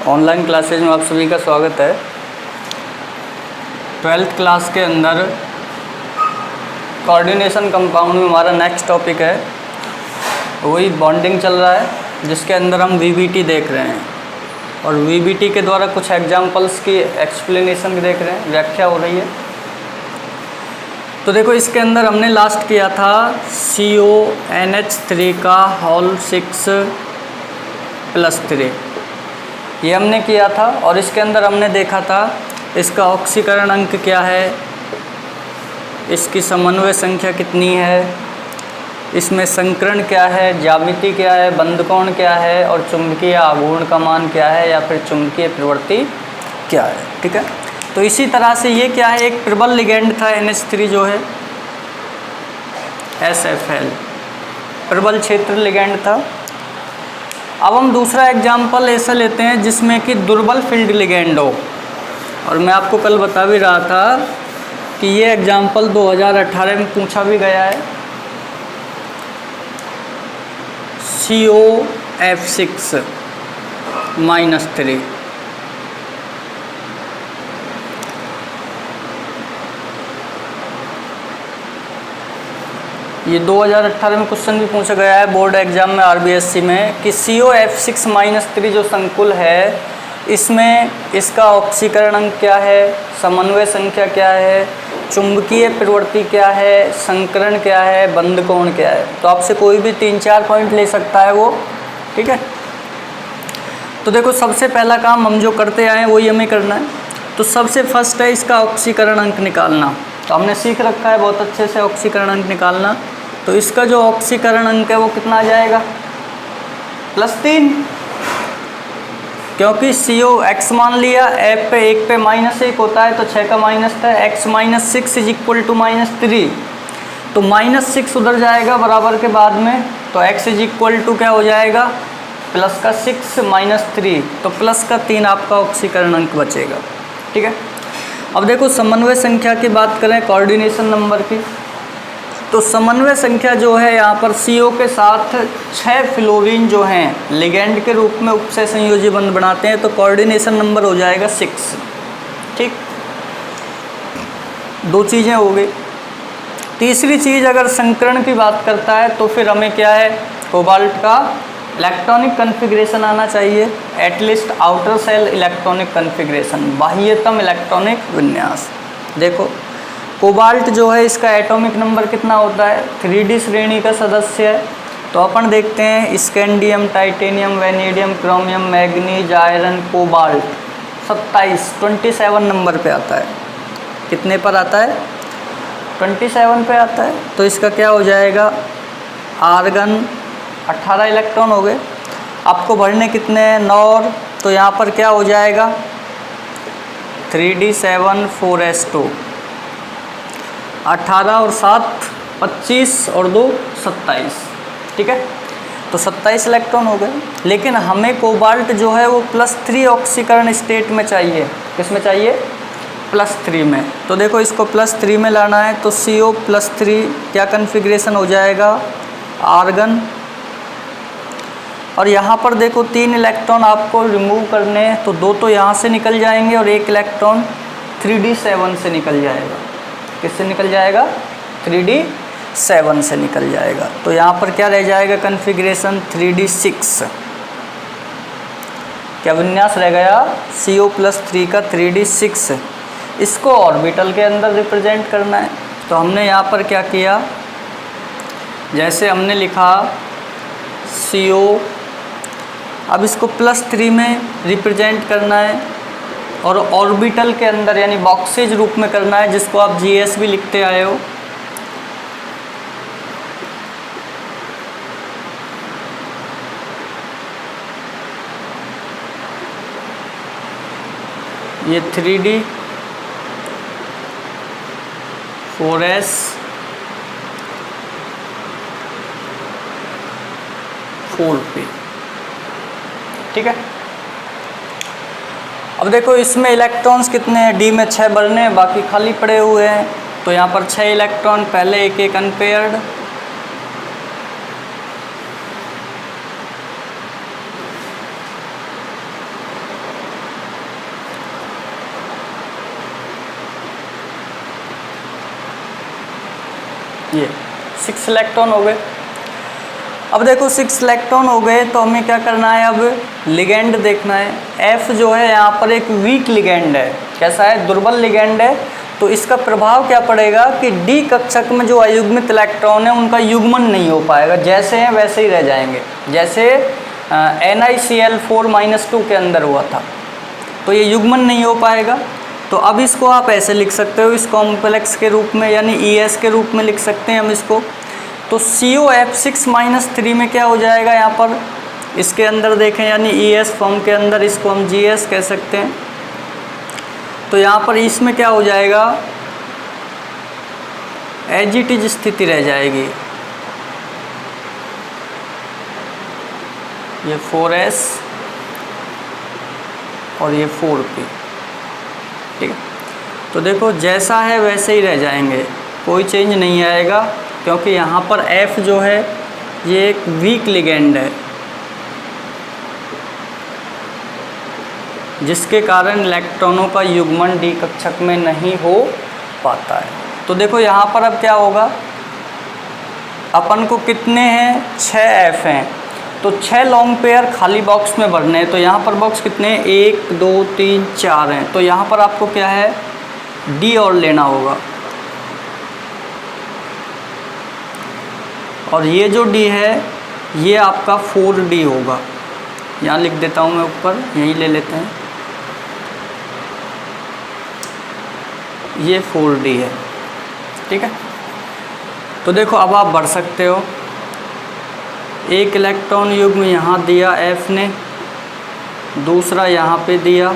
Online classes में आप सभी का स्वागत है। 12th क्लास के अंदर कोऑर्डिनेशन कंपाउंड में हमारा नेक्स्ट टॉपिक है, वही बॉन्डिंग चल रहा है जिसके अंदर हम वीबीटी देख रहे हैं और वीबीटी के द्वारा कुछ एग्जांपल्स की एक्सप्लेनेशन भी देख रहे हैं, व्याख्या हो रही है। तो देखो इसके अंदर हमने लास्ट किया था CONH3 का होल 6+3, ये हमने किया था और इसके अंदर हमने देखा था इसका ऑक्सीकरण अंक क्या है, इसकी समन्वय संख्या कितनी है, इसमें संकरण क्या है, ज्यामिति क्या है, बंध कोण क्या है और चुंबकीय आघूर्ण का मान क्या है या फिर चुंबकीय प्रवृत्ति क्या है। ठीक है, तो इसी तरह से ये क्या है, एक प्रबल लिगेंड था NH3 जो है SFL, प्रबल क्षेत्र लिगेंड था। अब हम दूसरा एग्जाम्पल ऐसा लेते हैं जिसमें कि दुर्बल फील्ड लिगेंड हो, और मैं आपको कल बता भी रहा था कि ये एग्जाम्पल 2018 में पूछा भी गया है। COF6-3 ये 2018 में क्वेश्चन भी पूछा गया है बोर्ड एग्जाम में RBSC में कि COF6-3 जो संकुल है इसमें इसका ऑक्सीकरण अंक क्या है, समन्वय संख्या क्या है, चुंबकीय प्रवृत्ति क्या है, संकरण क्या है, बंध कोण क्या है। तो आपसे कोई भी 3-4 पॉइंट ले सकता है वो। ठीक है, तो देखो सबसे पहला काम हम जो करते आए हैं वही हमें करना है। तो सबसे फर्स्ट है इसका ऑक्सीकरण अंक निकालना। तो हमने सीख रखा है बहुत अच्छे से ऑक्सीकरण अंक निकालना। तो इसका जो ऑक्सीकरण अंक है वो कितना आ जाएगा, +3, क्योंकि COX मान लिया, F पे 1 पे -1 होता है तो 6 का माइनस था, X -6 = -3, तो -6 उधर जाएगा बराबर के बाद में, तो X = क्या हो जाएगा, +6 -3, तो +3 आपका ऑक्सीकरण अंक बचेगा। ठीक है, अब देखो समन्वय संख्या की बात करें, कोऑर्डिनेशन नंबर की, तो समन्वय संख्या जो है यहाँ पर CO के साथ 6 फ्लोरीन जो हैं लिगेंड के रूप में उपसय संयोजी बंध बनाते हैं, तो कोऑर्डिनेशन नंबर हो जाएगा 6। ठीक, दो चीज़ें हो गई। तीसरी चीज़ अगर संकरण की बात करता है तो फिर हमें क्या है, कोबाल्ट का इलेक्ट्रॉनिक कन्फिग्रेशन आना चाहिए, at least outer shell electronic configuration, बाह्यतम इलेक्ट्रॉनिक विन्यास। देखो कोबाल्ट जो है इसका एटॉमिक नंबर कितना होता है, 3D श्रेणी का सदस्य है। तो अपन देखते हैं scandium, titanium, vanadium, chromium, manganese, iron, cobalt 27 number पे आता है। कितने पर आता है, 27 पे आता है। तो इसका क्या हो जाएगा, आर्गन 18 इलेक्ट्रॉन हो गए। आपको भरने कितने हैं, 9, तो यहाँ पर क्या हो जाएगा 3D7 4s2, 18 और 7 25 और 2 27। ठीक है, तो 27 इलेक्ट्रॉन हो गए। लेकिन हमें कोबाल्ट जो है वो +3 ऑक्सीकरण स्टेट में चाहिए। किस में चाहिए, +3 में। तो देखो इसको +3 में लाना है, तो CO+3 क्या कन्फिग्रेशन हो जाएगा, आर्गन, और यहाँ पर देखो 3 इलेक्ट्रॉन आपको रिमूव करने हैं, तो 2 तो यहाँ से निकल जाएंगे और 1 इलेक्ट्रॉन 3D7 से निकल जाएगा। किससे निकल जाएगा, 3D7 से निकल जाएगा। तो यहाँ पर क्या रह जाएगा कन्फिग्रेशन, 3D6। क्या विन्यास रह गया, CO+3 का 3D6। इसको ऑर्बिटल के अंदर रिप्रेजेंट करना है। तो हमने यहाँ पर क्या किया, जैसे हमने लिखा CO, अब इसको +3 में रिप्रेजेंट करना है और ऑर्बिटल के अंदर यानी बॉक्सेज रूप में करना है, जिसको आप GS भी लिखते आए हो। ये 3D 4s 4p। ठीक है, अब देखो इसमें इलेक्ट्रॉन्स कितने हैं, D में 6 भरने हैं, बाकी खाली पड़े हुए हैं। तो यहाँ पर 6 इलेक्ट्रॉन, पहले एक अनपेयर्ड, ये 6 इलेक्ट्रॉन हो गए। अब देखो 6 इलेक्ट्रॉन हो गए तो हमें क्या करना है, अब लिगेंड देखना है। F जो है यहाँ पर एक वीक लिगेंड है, कैसा है, दुर्बल लिगेंड है। तो इसका प्रभाव क्या पड़ेगा कि D कक्षक में जो अयुग्मित इलेक्ट्रॉन है उनका युग्मन नहीं हो पाएगा, जैसे हैं वैसे ही रह जाएंगे, जैसे NiCl4-2 के अंदर हुआ था। तो ये युग्मन नहीं हो पाएगा। तो अब इसको आप ऐसे लिख सकते हो इस कॉम्प्लेक्स के रूप में, यानी ES के रूप में लिख सकते हैं हम इसको। तो COF6-3 में क्या हो जाएगा, यहाँ पर इसके अंदर देखें, यानी ES फॉर्म के अंदर इसको हम GS कह सकते हैं। तो यहाँ पर इसमें क्या हो जाएगा, एज इट इज स्थिति रह जाएगी। ये 4S और ये 4P, ठीक है। तो देखो जैसा है वैसे ही रह जाएंगे, कोई चेंज नहीं आएगा, क्योंकि यहाँ पर F जो है ये एक वीक लिगेंड है, जिसके कारण इलेक्ट्रॉनों का युग्मन D कक्षक में नहीं हो पाता है। तो देखो यहाँ पर अब क्या होगा, अपन को कितने हैं, 6 F हैं, तो 6 लॉन्ग पेयर खाली बॉक्स में भरने हैं। तो यहाँ पर बॉक्स कितने हैं, 1 2 3 4 हैं। तो यहाँ पर आपको क्या है, D और लेना होगा, और ये जो D है ये आपका 4D होगा। यहाँ लिख देता हूँ मैं ऊपर, यही ले लेते हैं, ये 4D है, ठीक है। तो देखो अब आप बढ़ सकते हो, एक इलेक्ट्रॉन युग्म यहाँ दिया F ने, दूसरा यहाँ पे दिया,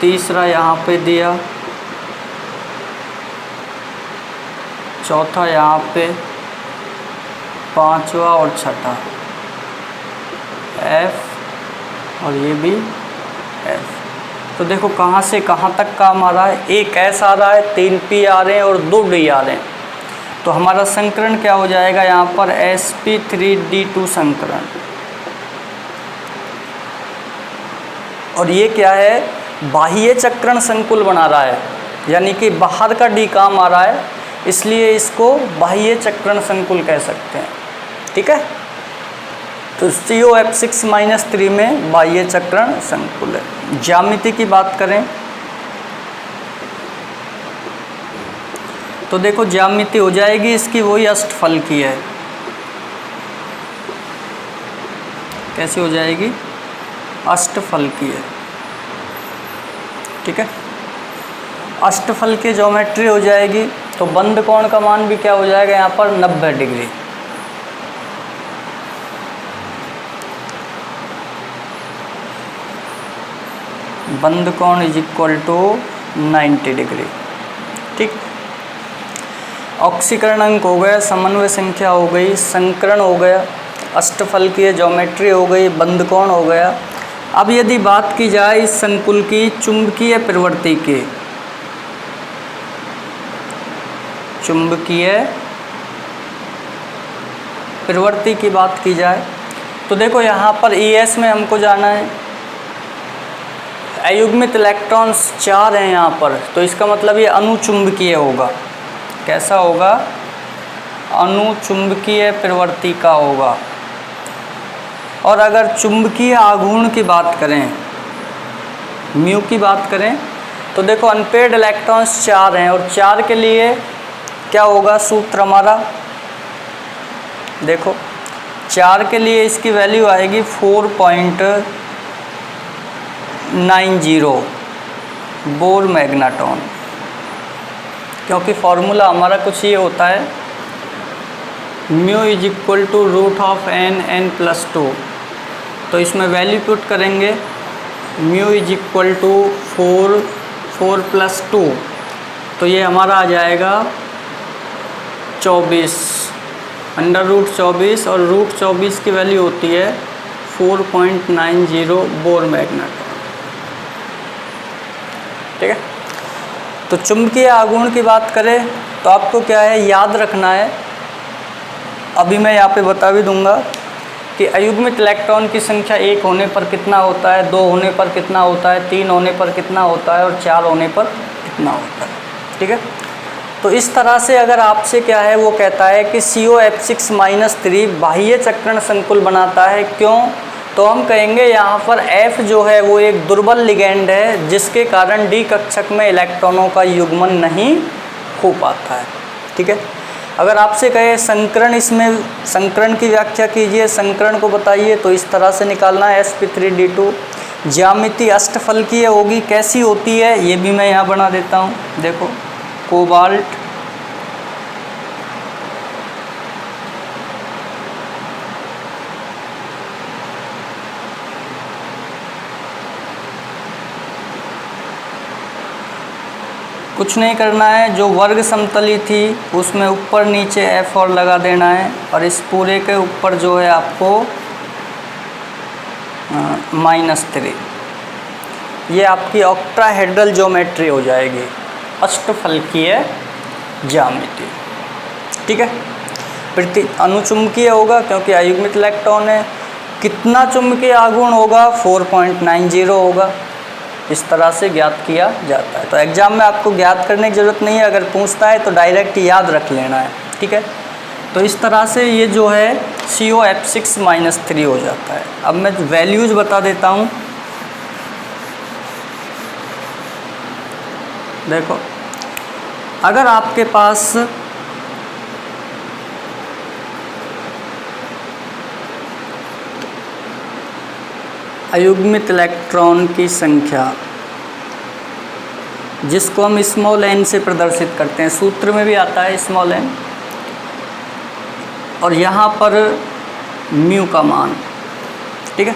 तीसरा यहाँ पे दिया, चौथा यहाँ पे, पांचवा और छठा F, और ये भी F। तो देखो कहाँ से कहाँ तक काम आ रहा है, एक S आ रहा है, 3 P आ रहे हैं और 2 D आ रहे हैं। तो हमारा संकरण क्या हो जाएगा, यहाँ पर sp3d2 संकरण। और ये क्या है, बाह्य चक्रण संकुल बना रहा है, यानी कि बाहर का D काम आ रहा है, इसलिए इसको बाह्य चक्रण संकुल कह सकते हैं, ठीक है। तो COF6-3 में बाह्य चक्रण संकुल है। ज्यामिति की बात करें तो देखो ज्यामिति हो जाएगी इसकी वही अष्टफल की है। कैसी हो जाएगी, अष्टफल की है, ठीक है। अष्टफल की ज्योमेट्री हो जाएगी, तो बंद कोण का मान भी क्या हो जाएगा, यहाँ पर 90 डिग्री। बंद कोण इज इक्वल टू 90 डिग्री, ठीक। ऑक्सीकरण अंक हो गया, समन्वय संख्या हो गई, संकरण हो गया, अष्टफल की ज्योमेट्री हो गई, बंद कोण हो गया। अब यदि बात की जाए इस संकुल की चुंबकीय प्रवृत्ति की, चुंबकीय प्रवृत्ति की बात की जाए तो देखो यहाँ पर ES में हमको जाना है, अयुग्मित इलेक्ट्रॉन्स 4 हैं यहाँ पर, तो इसका मतलब ये अनुचुंबकीय होगा। कैसा होगा, अनुचुंबकीय प्रवृत्ति का होगा। और अगर चुंबकीय आघूर्ण की बात करें, म्यू की बात करें, तो देखो अनपेयर्ड इलेक्ट्रॉन्स 4 हैं, और 4 के लिए क्या होगा सूत्र हमारा, देखो 4 के लिए इसकी वैल्यू आएगी 4.90 बोर मैग्नेटॉन, क्योंकि फॉर्मूला हमारा कुछ ये होता है, mu is equal to √n+2। तो इसमें वैल्यू पुट करेंगे, म्यू इज इक्वल टू 4 + 2, तो ये हमारा आ जाएगा 24, √24, और √24 की वैल्यू होती है 4.90 बोर मैग्नेटॉन, ठीक है। तो चुंबकीय आघूर्ण की बात करें तो आपको क्या है याद रखना है, अभी मैं यहाँ पे बता भी दूंगा कि अयुग्मित इलेक्ट्रॉन की संख्या 1 होने पर कितना होता है, 2 होने पर कितना होता है, 3 होने पर कितना होता है, और 4 होने पर कितना होता है, ठीक है। तो इस तरह से अगर आपसे क्या है वो कहता है कि COF6-3 बाह्य चक्रण संकुल बनाता है, क्यों? तो हम कहेंगे यहाँ पर F जो है वो एक दुर्बल लिगेंड है जिसके कारण D कक्षक में इलेक्ट्रॉनों का युग्मन नहीं हो पाता है। ठीक है। अगर आपसे कहे संकरण, इसमें संकरण की व्याख्या कीजिए, संकरण को बताइए, तो इस तरह से निकालना है sp3d2। ज्यामिति अष्टफलकीय होगी, कैसी होती है ये भी मैं यहाँ बना देता हूँ। देखो कोबाल्ट कुछ नहीं करना है, जो वर्ग समतली थी उसमें ऊपर नीचे F और लगा देना है, और इस पूरे के ऊपर जो है आपको -3, ये आपकी ऑक्टाहेड्रल ज्योमेट्री हो जाएगी, अष्टफलकीय ज्यामिति। ठीक है। प्रति अनुचुंबकीय होगा क्योंकि अयुग्मित इलेक्ट्रॉन है। कितना चुंबकीय आघूर्ण होगा? 4.90 होगा। इस तरह से ज्ञात किया जाता है। तो एग्जाम में आपको ज्ञात करने की ज़रूरत नहीं है, अगर पूछता है तो डायरेक्ट याद रख लेना है। ठीक है। तो इस तरह से ये जो है COF6-3 हो जाता है। अब मैं वैल्यूज़ बता देता हूँ। देखो, अगर आपके पास अयुग्मित इलेक्ट्रॉन की संख्या, जिसको हम स्मॉल n से प्रदर्शित करते हैं, सूत्र में भी आता है स्मॉल n, और यहाँ पर म्यू का मान। ठीक है।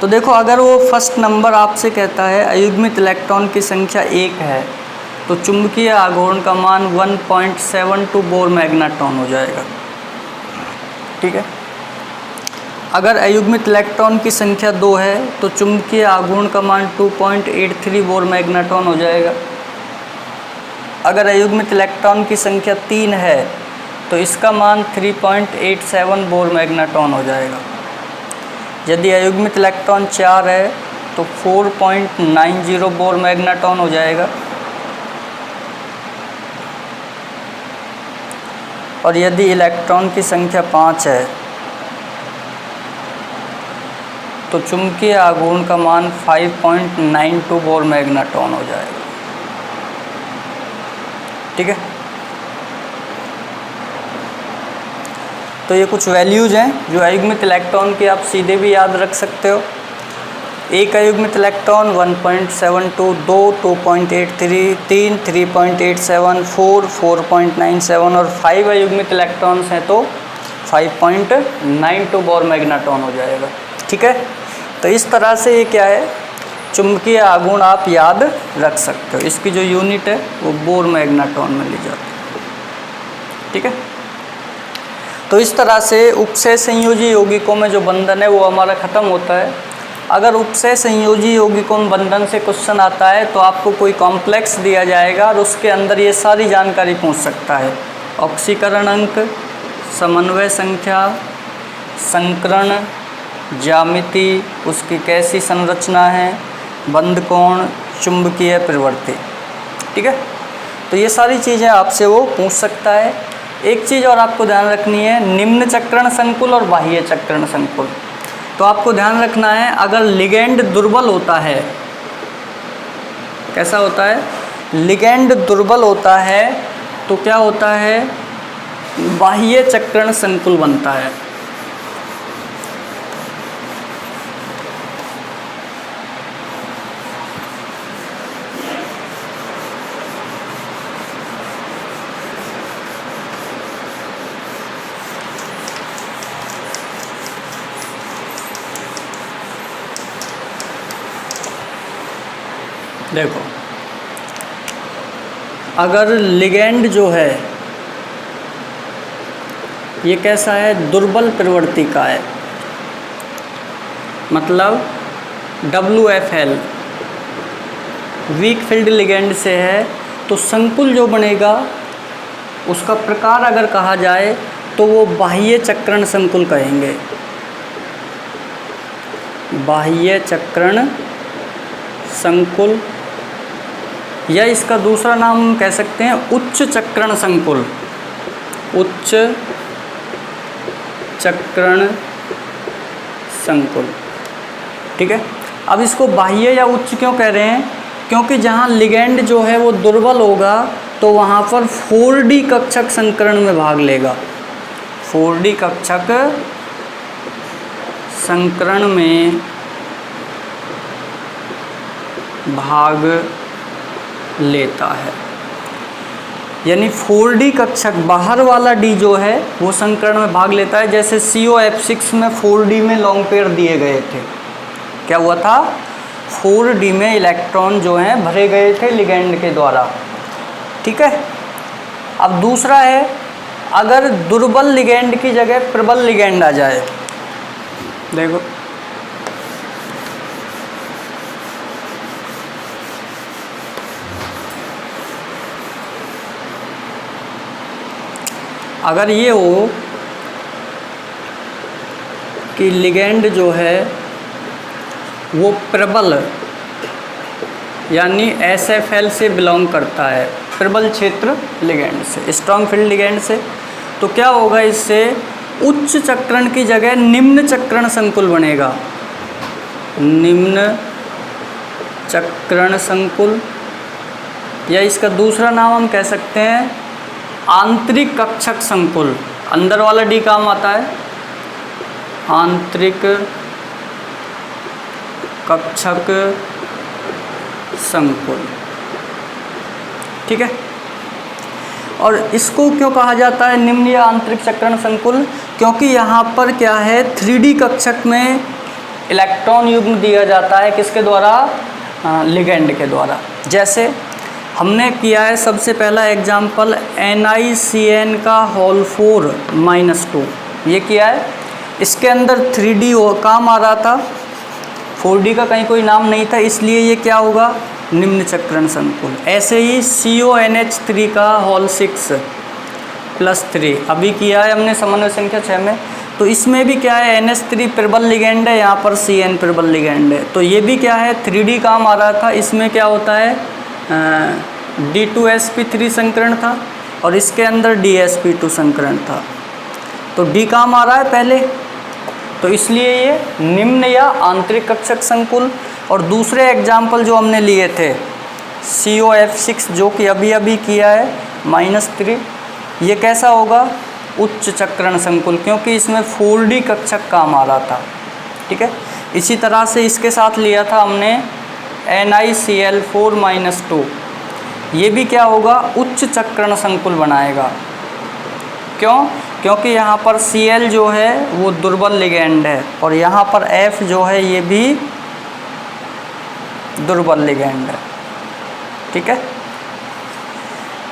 तो देखो, अगर वो फर्स्ट नंबर आपसे कहता है अयुग्मित इलेक्ट्रॉन की संख्या 1 है, तो चुंबकीय आघूर्ण का मान 1.72 बोर मैग्नेट्रॉन हो जाएगा। ठीक है। अगर अयुग्मित इलेक्ट्रॉन की संख्या 2 है तो चुंबकीय आघूर्ण का मान 2.83 बोर मैग्नेट्रॉन हो जाएगा। अगर अयुग्मित इलेक्ट्रॉन की संख्या 3 है तो इसका मान 3.87 बोर मैग्नेट्रॉन हो जाएगा। यदि अयुग्मित इलेक्ट्रॉन 4 है तो 4.90 बोर मैग्नेट्रॉन हो जाएगा। और यदि इलेक्ट्रॉन की संख्या 5 है तो चुंबकीय आघूर्ण का मान 5.92 बोर मैग्नेट्रॉन हो जाएगा। ठीक है। तो ये कुछ वैल्यूज़ हैं जो अयुग्मित इलेक्ट्रॉन की आप सीधे भी याद रख सकते हो। एक अयुग्मित इलेक्ट्रॉन 1.72, 2 2.83, 3 3.87, 4 4.97 और 5 अयुग्मित इलेक्ट्रॉन्स हैं तो 5.92 बोर मैग्नेट्रॉन हो जाएगा। ठीक है। तो इस तरह से ये क्या है, चुंबकीय आघूर्ण आप याद रख सकते हो। इसकी जो यूनिट है वो बोर मैग्नेट्रॉन में ली जाती है। ठीक है। तो इस तरह से उपसय संयोजी यौगिकों में जो बंधन है वो हमारा ख़त्म होता है। अगर उपसय संयोजी यौगिकों में बंधन से क्वेश्चन आता है तो आपको कोई कॉम्प्लेक्स दिया जाएगा और उसके अंदर ये सारी जानकारी पूछ सकता है। ऑक्सीकरण अंक, समन्वय संख्या, संकरण, ज्यामिति, उसकी कैसी संरचना है, बंध कोण, चुंबकीय प्रवृत्ति। ठीक है। तो ये सारी चीज़ें आपसे वो पूछ सकता है। एक चीज़ और आपको ध्यान रखनी है, निम्न चक्रण संकुल और बाह्य चक्रण संकुल। तो आपको ध्यान रखना है, अगर लिगेंड दुर्बल होता है, कैसा होता है, लिगेंड दुर्बल होता है तो क्या होता है, बाह्य चक्रण संकुल बनता है। देखो, अगर लिगेंड जो है ये कैसा है, दुर्बल प्रवृत्ति का है, मतलब WFL वीक फील्ड लिगेंड से है, तो संकुल जो बनेगा उसका प्रकार अगर कहा जाए तो वो बाह्य चक्रण संकुल कहेंगे। बाह्य चक्रण संकुल या इसका दूसरा नाम हम कह सकते हैं उच्च चक्रण संकुल, उच्च चक्रण संकुल। ठीक है। अब इसको बाह्य या उच्च क्यों कह रहे हैं? क्योंकि जहाँ लिगैंड जो है वो दुर्बल होगा तो वहाँ पर 4D कक्षक संकरण में भाग लेगा, 4D कक्षक संकरण में भाग लेता है। यानी 4D कक्षक बाहर वाला D जो है वो संकरण में भाग लेता है। जैसे COF6 में 4D में लॉन्ग पेयर दिए गए थे, क्या हुआ था? 4D में इलेक्ट्रॉन जो हैं भरे गए थे लिगैंड के द्वारा। ठीक है। अब दूसरा है, अगर दुर्बल लिगैंड की जगह प्रबल लिगैंड आ जाए, देखो अगर ये हो कि लिगैंड जो है वो प्रबल यानी SFL से बिलोंग करता है, प्रबल क्षेत्र लिगैंड से, स्ट्रॉन्ग फील्ड लिगैंड से, तो क्या होगा? इससे उच्च चक्रण की जगह निम्न चक्रण संकुल बनेगा, निम्न चक्रण संकुल, या इसका दूसरा नाम हम कह सकते हैं आंतरिक कक्षक संकुल। अंदर वाला D काम आता है आंतरिक कक्षक संकुल। ठीक है। और इसको क्यों कहा जाता है निम्न या आंतरिक चक्रण संकुल? क्योंकि यहाँ पर क्या है, 3D कक्षक में इलेक्ट्रॉन युग्म दिया जाता है, किसके द्वारा? लिगैंड के द्वारा। जैसे हमने किया है सबसे पहला एग्जाम्पल NiCN का होल 4-2, ये किया है। इसके अंदर 3D काम आ रहा था, 4D का कहीं कोई नाम नहीं था, इसलिए ये क्या होगा? निम्न चक्रण संकुल। ऐसे ही CONH3 का होल 6+3 अभी किया है हमने समन्वय संख्या 6 में, तो इसमें भी क्या है? NH3 प्रबल लिगैंड है, यहाँ पर CN प्रबल लिगैंड है, तो ये भी क्या है? 3D काम आ रहा था। इसमें क्या होता है? D2sp3 संकरण था और इसके अंदर DsP2 संकरण था, तो D काम आ रहा है पहले, तो इसलिए ये निम्न या आंतरिक कक्षक संकुल। और दूसरे एग्जाम्पल जो हमने लिए थे COF6 जो कि अभी अभी किया है -3, ये कैसा होगा? उच्च चक्रण संकुल, क्योंकि इसमें 4D कक्षक काम आ रहा था। ठीक है। इसी तरह से इसके साथ लिया था हमने NiCl4-2, ये भी क्या होगा? उच्च चक्रण संकुल बनाएगा। क्यों? क्योंकि यहाँ पर Cl जो है वो दुर्बल लिगैंड है और यहाँ पर F जो है ये भी दुर्बल लिगैंड है। ठीक है।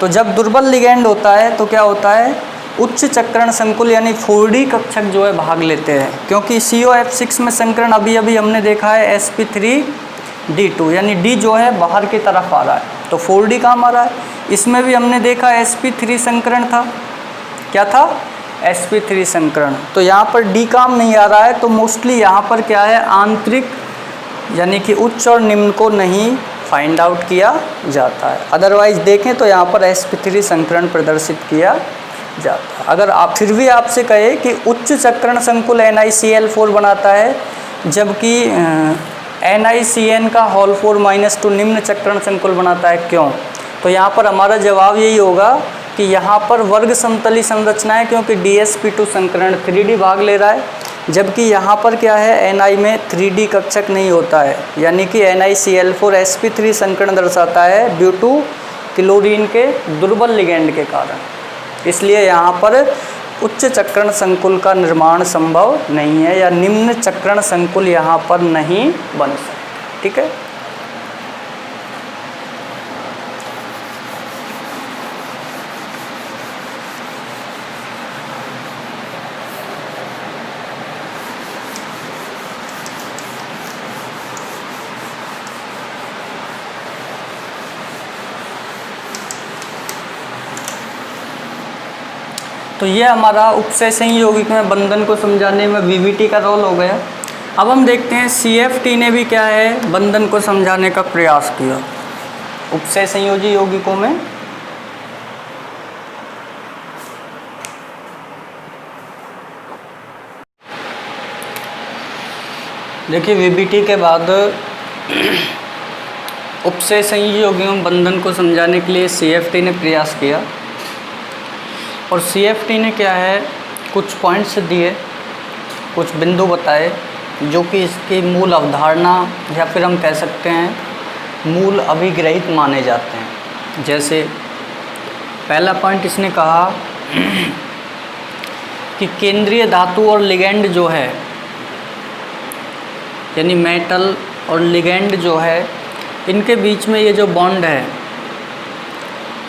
तो जब दुर्बल लिगैंड होता है तो क्या होता है? उच्च चक्रण संकुल यानी 4D कक्षक जो है भाग लेते हैं, क्योंकि COF6 में संकरण अभी अभी हमने देखा है sp3d2 यानी D जो है बाहर की तरफ आ रहा है, तो 4D काम आ रहा है। इसमें भी हमने देखा sp3 संकरण था, क्या था? sp3 संकरण। तो यहाँ पर D काम नहीं आ रहा है, तो मोस्टली यहाँ पर क्या है? आंतरिक यानी कि उच्च और निम्न को नहीं फाइंड आउट किया जाता है। अदरवाइज देखें तो यहाँ पर sp3 संकरण प्रदर्शित किया जाता है। अगर आप फिर भी आपसे कहे कि उच्च चक्रण संकुल NiCl4 बनाता है जबकि NiCN का होल 4-2 निम्न चक्रण संकुल बनाता है, क्यों? तो यहाँ पर हमारा जवाब यही होगा कि यहाँ पर वर्ग समतली संरचना है, क्योंकि DsP2 संकरण 3D भाग ले रहा है, जबकि यहाँ पर क्या है? Ni में 3D कक्षक नहीं होता है, यानी कि NiCl4 sp3 संकरण दर्शाता है ड्यू टू क्लोरीन के दुर्बल लिगैंड के कारण। इसलिए यहाँ पर उच्च चक्रण संकुल का निर्माण संभव नहीं है या निम्न चक्रण संकुल यहाँ पर नहीं बन सकते। ठीक है। तो ये हमारा उपसय संयोगिक में बंधन को समझाने में VBT का रोल हो गया। अब हम देखते हैं CFT ने भी क्या है? बंधन को समझाने का प्रयास किया। उपसय संयोजी यौगिकों में देखिए वीबीटी के बाद उपसय संयोजी यौगिकों बंधन को समझाने के लिए सीएफटी ने प्रयास किया और सीएफटी ने क्या है कुछ पॉइंट्स दिए, कुछ बिंदु बताए जो कि इसकी मूल अवधारणा या फिर हम कह सकते हैं मूल अभिग्रहित माने जाते हैं। जैसे पहला पॉइंट इसने कहा कि केंद्रीय धातु और लिगेंड जो है यानी मेटल और लिगेंड जो है इनके बीच में ये जो बॉन्ड है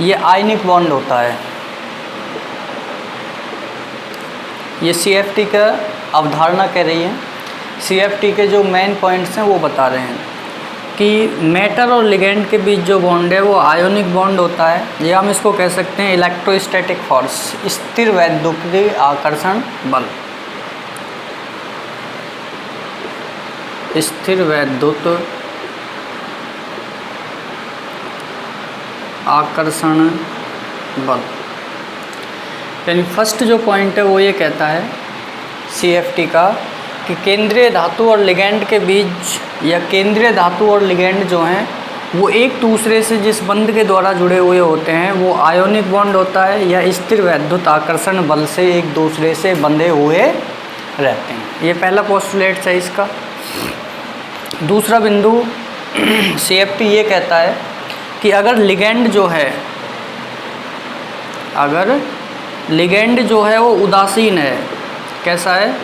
ये आयनिक बॉन्ड होता है। ये सीएफटी का अवधारणा कह रही है। सीएफटी के जो मेन पॉइंट्स हैं वो बता रहे हैं कि मेटल और लिगेंड के बीच जो बॉन्ड है वो आयोनिक बॉन्ड होता है या हम इसको कह सकते हैं इलेक्ट्रोस्टैटिक फोर्स, स्थिर वैद्युतीय आकर्षण बल। स्थिर वैद्युत आकर्षण बल यानी फर्स्ट जो पॉइंट है वो ये कहता है सीएफटी का कि केंद्रीय धातु और लिगेंड के बीच या केंद्रीय धातु और लिगेंड जो हैं वो एक दूसरे से जिस बंध के द्वारा जुड़े हुए होते हैं वो आयोनिक बॉन्ड होता है या स्थिर वैद्युत आकर्षण बल से एक दूसरे से बंधे हुए रहते हैं। ये पहला पोस्टुलेट है इसका। दूसरा बिंदु सीएफटी ये कहता है कि अगर लिगेंड जो है वो उदासीन है, कैसा है,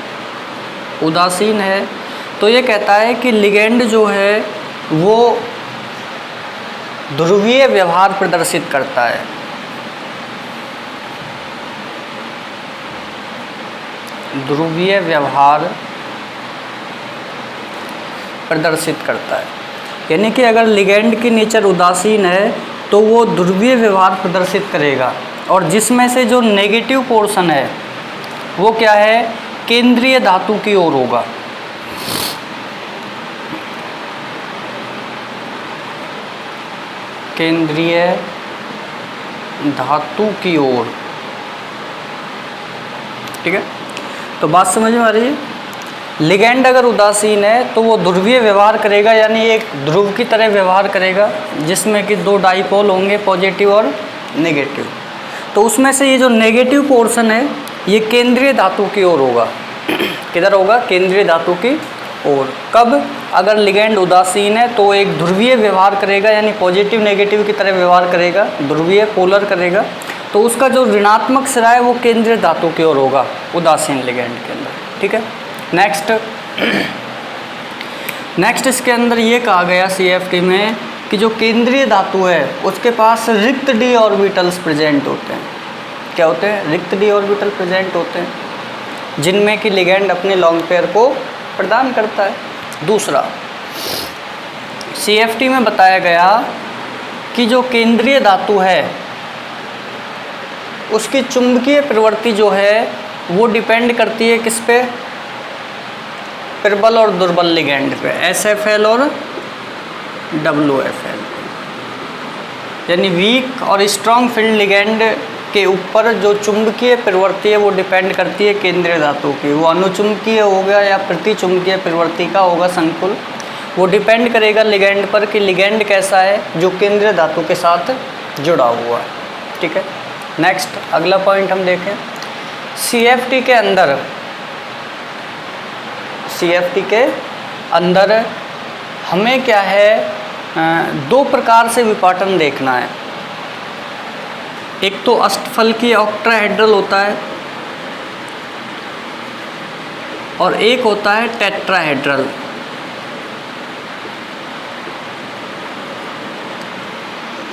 उदासीन है, तो ये कहता है कि लिगेंड जो है वो ध्रुवीय व्यवहार प्रदर्शित करता है। ध्रुवीय व्यवहार प्रदर्शित करता है यानी कि अगर लिगेंड की नेचर उदासीन है तो वो ध्रुवीय व्यवहार प्रदर्शित करेगा और जिसमें से जो नेगेटिव पोर्शन है वो क्या है, केंद्रीय धातु की ओर होगा। केंद्रीय धातु की ओर, ठीक है। तो बात समझ में आ रही है। लिगेंड अगर उदासीन है तो वो ध्रुवीय व्यवहार करेगा यानी एक ध्रुव की तरह व्यवहार करेगा जिसमें कि दो डाइपोल होंगे, पॉजिटिव और नेगेटिव। तो उसमें से ये जो नेगेटिव पोर्शन है ये केंद्रीय धातु की ओर होगा। किधर होगा, केंद्रीय धातु की ओर। कब, अगर लिगेंड उदासीन है तो एक ध्रुवीय व्यवहार करेगा यानी पॉजिटिव नेगेटिव की तरह व्यवहार करेगा, ध्रुवीय पोलर करेगा। तो उसका जो ऋणात्मक सिरा है वो केंद्रीय धातु की ओर होगा उदासीन लिगेंड के अंदर, ठीक है। नेक्स्ट इसके अंदर ये कहा गया सीएफटी में कि जो केंद्रीय धातु है उसके पास रिक्त डी ऑर्बिटल्स प्रेजेंट होते हैं। क्या होते हैं, रिक्त डी ऑर्बिटल प्रेजेंट होते हैं जिनमें कि लिगेंड अपने लॉन्ग पेयर को प्रदान करता है। दूसरा सीएफटी में बताया गया कि जो केंद्रीय धातु है उसकी चुंबकीय प्रवृत्ति जो है वो डिपेंड करती है किस पे, प्रबल और दुर्बल लिगेंड पे, SFL और WFL। यानी वीक और स्ट्रॉन्ग फील्ड लिगेंड के ऊपर जो चुंबकीय प्रवृत्ति है वो डिपेंड करती है केंद्रीय धातु की। वो अनुचुंबकीय होगा या प्रतिचुंबकीय प्रवृत्ति का होगा संकुल, वो डिपेंड करेगा लिगेंड पर कि लिगेंड कैसा है जो केंद्रीय धातु के साथ जुड़ा हुआ है, ठीक है। नेक्स्ट अगला पॉइंट हम देखें। सीएफटी के अंदर हमें क्या है, दो प्रकार से विपाटन देखना है। एक तो अष्टफलकीय ऑक्टाहेड्रल होता है और एक होता है टेट्राहेड्रल।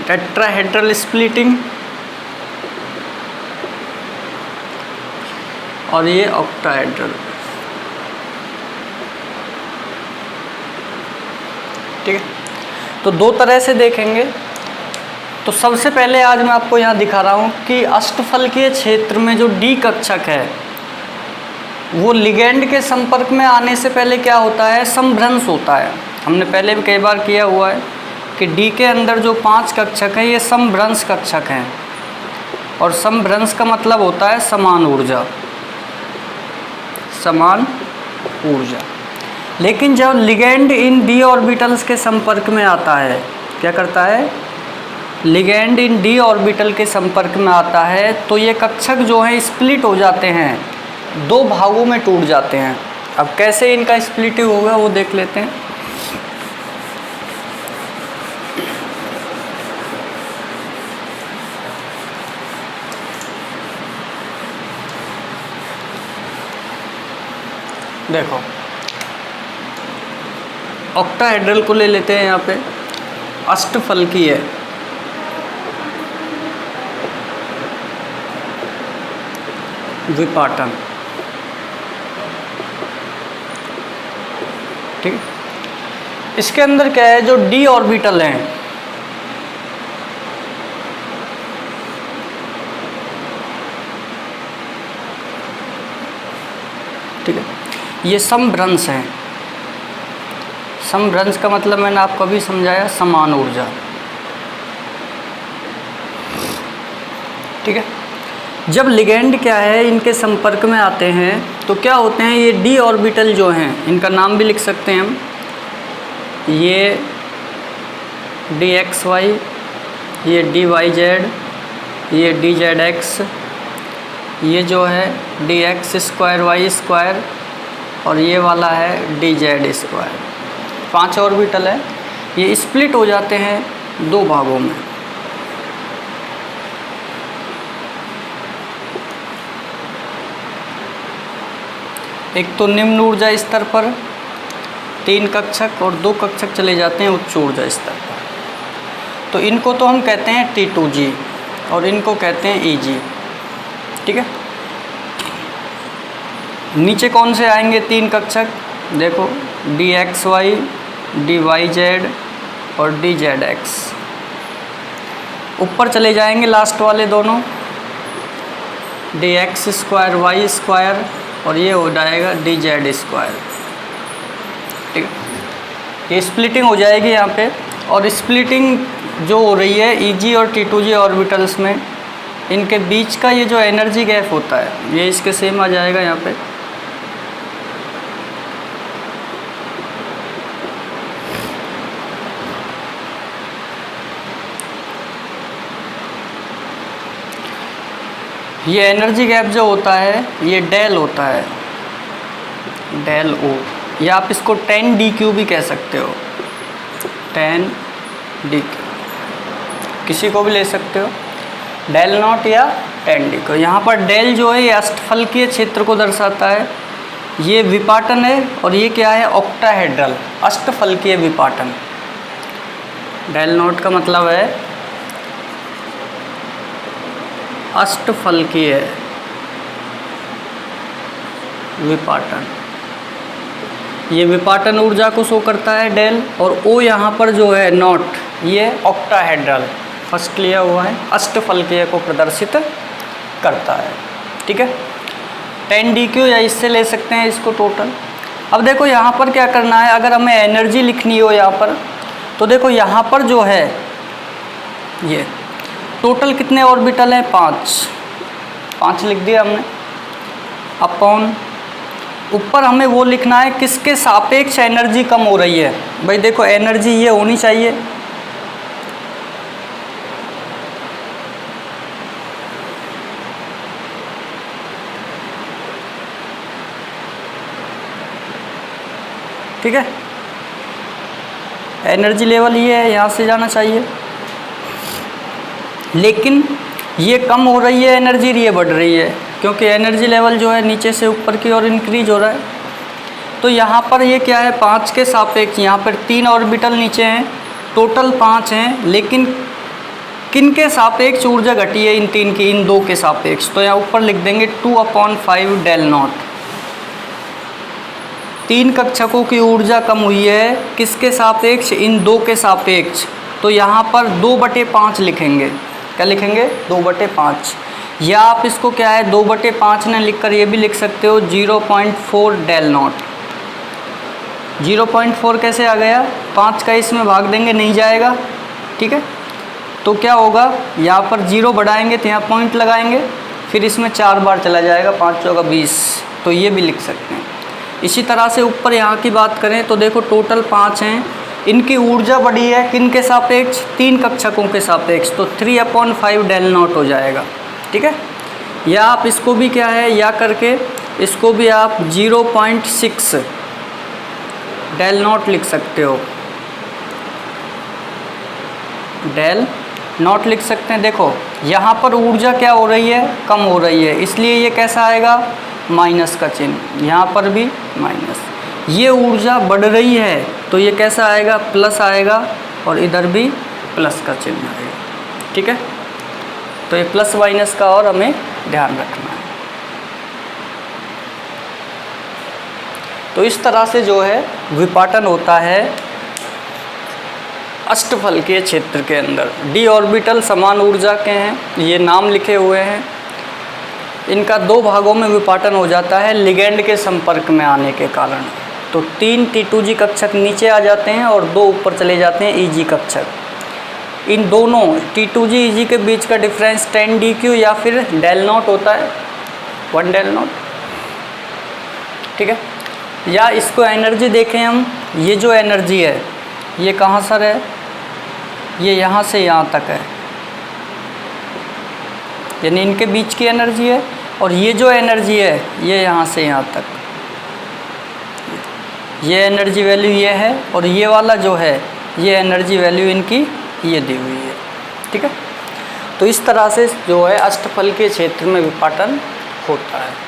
टेट्राहेड्रल स्प्लिटिंग और ये ऑक्टाहेड्रल, ठीक है। तो दो तरह से देखेंगे। तो सबसे पहले आज मैं आपको यहाँ दिखा रहा हूँ कि अष्टफलकीय क्षेत्र में जो डी कक्षक है वो लिगेंड के संपर्क में आने से पहले क्या होता है, संभ्रंश होता है। हमने पहले भी कई बार किया हुआ है कि डी के अंदर जो 5 कक्षक हैं ये समभ्रंश कक्षक हैं, और समभ्रंश का मतलब होता है समान ऊर्जा, समान ऊर्जा। लेकिन जब लिगेंड इन डी ऑर्बिटल्स के संपर्क में आता है, क्या करता है, लिगेंड इन डी ऑर्बिटल के संपर्क में आता है, तो ये कक्षक जो हैं स्प्लिट हो जाते हैं, 2 भागों में टूट जाते हैं। अब कैसे इनका स्प्लिटिंग होगा वो देख लेते हैं। देखो ऑक्टाहेड्रल को ले लेते हैं, यहाँ पे अष्टफलकीय है, विपाटन, ठीक। इसके अंदर क्या है, जो डी ऑर्बिटल हैं, ठीक है, ये समभ्रंश हैं। समभ्रंश का मतलब मैंने आपको अभी समझाया, समान ऊर्जा, ठीक है। जब लिगेंड क्या है इनके संपर्क में आते हैं तो क्या होते हैं, ये डी ऑर्बिटल जो हैं, इनका नाम भी लिख सकते हैं हम, ये डी एक्स वाई, ये डी वाई जेड, ये डी जेड एक्स, ये जो है D X square Y square, और ये वाला है डी जेड स्क्वायर। 5 ऑर्बिटल है, ये स्प्लिट हो जाते हैं 2 भागों में। एक तो निम्न ऊर्जा स्तर पर 3 कक्षक और 2 कक्षक चले जाते हैं उच्च ऊर्जा स्तर पर। तो इनको तो हम कहते हैं T2G और इनको कहते हैं EG, ठीक है। नीचे कौन से आएंगे 3 कक्षक, देखो DXY, DYZ और DZX। ऊपर चले जाएंगे लास्ट वाले दोनों, DX स्क्वायर वाई स्क्वायर, और ये हो जाएगा DZ स्क्वायर, ठीक है। ये स्प्लिटिंग हो जाएगी यहाँ पे, और स्प्लिटिंग जो हो रही है EG और T2G ऑर्बिटल्स में, इनके बीच का ये जो एनर्जी गैप होता है ये इसके सेम आ जाएगा यहाँ पे। ये एनर्जी गैप जो होता है ये डेल होता है, डेल ओ, या आप इसको 10dq भी कह सकते हो, 10dq किसी को भी ले सकते हो, डेल नॉट या 10dq। यहाँ पर डेल जो है ये अष्टफलकीय क्षेत्र को दर्शाता है, ये विपाटन है, और ये क्या है, ऑक्टाहेड्रल, अष्टफलकीय विपाटन। डेल नॉट का मतलब है अष्टफलकीय विपाटन, ये विपाटन ऊर्जा को शो करता है डेल, और ओ यहाँ पर जो है नॉट, ये ऑक्टाहेड्रल, फर्स्ट लिया हुआ है, अष्टफलकीय को प्रदर्शित करता है, ठीक है। 10dq या इससे ले सकते हैं इसको टोटल। अब देखो यहाँ पर क्या करना है, अगर हमें एनर्जी लिखनी हो यहाँ पर, तो देखो यहाँ पर जो है ये टोटल कितने ऑर्बिटल हैं, 5 लिख दिया हमने, अपॉन ऊपर हमें वो लिखना है किसके सापेक्ष एनर्जी कम हो रही है। भाई देखो एनर्जी ये होनी चाहिए, ठीक है, एनर्जी लेवल ये है, यहाँ से जाना चाहिए, लेकिन ये कम हो रही है एनर्जी, ये बढ़ रही है, क्योंकि एनर्जी लेवल जो है नीचे से ऊपर की ओर इंक्रीज हो रहा है। तो यहाँ पर ये क्या है, 5 के सापेक्ष, यहाँ पर 3 ऑर्बिटल नीचे हैं, टोटल 5 हैं, लेकिन किन के सापेक्ष ऊर्जा घटी है, इन 3 की, इन 2 के सापेक्ष। तो यहाँ ऊपर लिख देंगे 2/5 डेल नॉट। 3 कक्षकों की ऊर्जा कम हुई है, किसके सापेक्ष, इन 2 के सापेक्ष। तो यहाँ पर 2/5 लिखेंगे, क्या लिखेंगे, 2/5, या आप इसको क्या है 2/5 ने लिखकर ये भी लिख सकते हो 0.4 डेल नॉट। 0.4 कैसे आ गया, 5 का इसमें भाग देंगे नहीं जाएगा, ठीक है। तो क्या होगा, यहाँ पर 0 बढ़ाएंगे तो यहाँ पॉइंट लगाएंगे, फिर इसमें 4 बार चला जाएगा, 5 चौका 20, तो ये भी लिख सकते हैं। इसी तरह से ऊपर यहाँ की बात करें तो देखो टोटल 5 हैं, इनकी ऊर्जा बढ़ी है किन के सापेक्ष, 3 कक्षकों के सापेक्ष, तो 3/5 डेल नॉट हो जाएगा, ठीक है। या आप इसको भी क्या है, या करके इसको भी आप 0.6 डेल नॉट लिख सकते हो, डेल नॉट लिख सकते हैं। देखो यहाँ पर ऊर्जा क्या हो रही है, कम हो रही है, इसलिए ये कैसा आएगा, माइनस का चिन्ह, यहाँ पर भी माइनस। ये ऊर्जा बढ़ रही है तो ये कैसा आएगा, प्लस आएगा, और इधर भी प्लस का चिन्ह आएगा, ठीक है। तो ये प्लस माइनस का और हमें ध्यान रखना है। तो इस तरह से जो है विपाटन होता है अष्टफलकीय क्षेत्र के अंदर। डी ऑर्बिटल समान ऊर्जा के हैं, ये नाम लिखे हुए हैं। इनका 2 भागों में विपाटन हो जाता है लिगैंड के संपर्क में आने के कारण। तो 3 T2G कक्षक नीचे आ जाते हैं और 2 ऊपर चले जाते हैं EG कक्षक। इन दोनों T2G EG के बीच का डिफरेंस 10 DQ या फिर डेल नॉट होता है, 1 डेल नॉट, ठीक है। या इसको एनर्जी देखें हम, ये जो एनर्जी है ये कहाँ सर है, ये यहाँ से यहाँ तक है, यानी इनके बीच की एनर्जी है। और ये जो एनर्जी है ये यहाँ से यहाँ तक, ये एनर्जी वैल्यू ये है, और ये वाला जो है ये एनर्जी वैल्यू इनकी ये दी हुई है, ठीक है। तो इस तरह से जो है अष्टफलकीय क्षेत्र में विपाटन होता है।